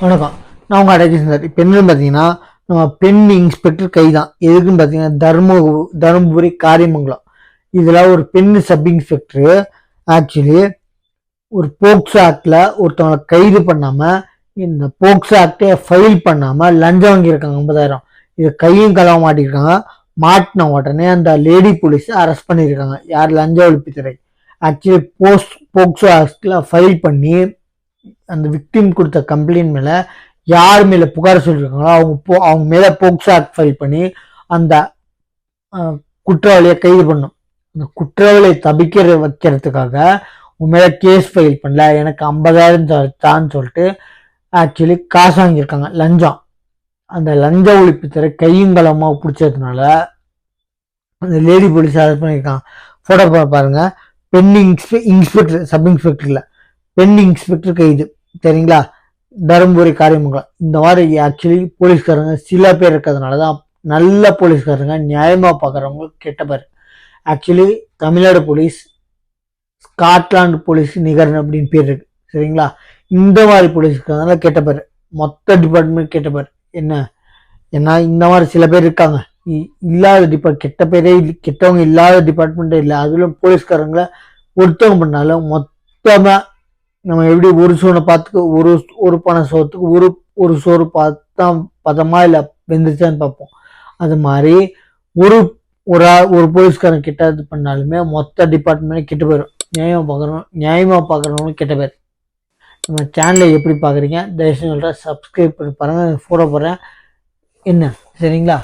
வணக்கம். நான் உங்கள் அடேஷன் சார். இப்போ என்னன்னு பார்த்தீங்கன்னா, நம்ம பெண் இன்ஸ்பெக்டர் கைதான். எதுக்குன்னு பார்த்தீங்கன்னா, தருமபுரி காரியமங்கலம் இதில் ஒரு பெண் சப் இன்ஸ்பெக்டர் ஆக்சுவலி ஒரு போக்சோ ஆக்டில் ஒருத்தவங்களை கைது பண்ணாமல், இந்த போக்சோ ஆக்டை ஃபைல் பண்ணாமல் லஞ்சம் வாங்கியிருக்காங்க 50,000. இதை கையும் கலவ மாட்டிருக்காங்க. மாட்டின உடனே அந்த லேடி போலீஸ் அரெஸ்ட் பண்ணியிருக்காங்க. யார்? லஞ்ச ஒழிப்புத்துறை. ஆக்சுவலி போக்சோ ஆக்டில் ஃபைல் பண்ணி அந்த விக்டிம் கொடுத்த கம்ப்ளைண்ட் மேல யார் மேல புகார் சொல்லியிருக்காங்களோ அவங்க மேல போக்சோ ஆக்ட் ஃபைல் பண்ணி அந்த குற்றவாளியை கைது பண்ணும். அந்த குற்றவாளியை தப்பிக்கிற வைக்கிறதுக்காக உன் மேல கேஸ் ஃபைல் பண்ணல, எனக்கு 50,000 தான்னு சொல்லிட்டு ஆக்சுவலி காசு வாங்கியிருக்காங்க, லஞ்சம். அந்த லஞ்ச ஒழிப்புத்துறை கையுங்கலமா பிடிச்சதுனால அந்த லேடி போலீஸ் அரெஸ்ட் பண்ணியிருக்காங்க. போட்டோ பாருங்க. பெண் இன்ஸ்பெக்டர் சப் இன்ஸ்பெக்டர்ல பெண் இன்ஸ்பெக்டர் கைது. சரிங்களா? தருமபுரி காரியமங்கலம். இந்த மாதிரி ஆக்சுவலி போலீஸ்காரங்க சில பேர் இருக்கிறதுனாலதான் நல்ல போலீஸ்காரங்க நியாயமா பாக்குறவங்க கெட்ட பேர். Actually Tamil Nadu police Scotland police நிகர் அப்படின்னு பேர் இருக்கு. சரிங்களா? இந்த மாதிரி போலீஸ்காரங்க கெட்ட பேர். மொத்த டிபார்ட்மெண்ட் கெட்ட பேர். என்ன ஏன்னா இந்த மாதிரி சில பேர் இருக்காங்க. இல்லாத கெட்ட பேரே கெட்டவங்க இல்லாத டிபார்ட்மெண்ட்டே இல்லை. அதுல போலீஸ்காரங்களை ஒருத்தவங்க பண்ணாலும் மொத்தமா நம்ம எப்படி ஒரு சோனை பார்த்துக்கு ஒரு பண சோத்துக்கு ஒரு சோறு பார்த்தா பதமா இல்லை வெந்துருச்சான்னு பார்ப்போம். அது மாதிரி ஒரு ஒரு போலீஸ்காரன் கிட்ட இது பண்ணாலுமே மொத்த டிபார்ட்மெண்ட் கெட்டு போயிடும். நியாயமா பார்க்குறவங்க கெட்ட பேர். நம்ம சேனலை எப்படி பார்க்குறீங்க? தயவுசெய்து சப்ஸ்கிரைப் பண்ணி பாருங்க. போட போகிறேன் என்ன. சரிங்களா?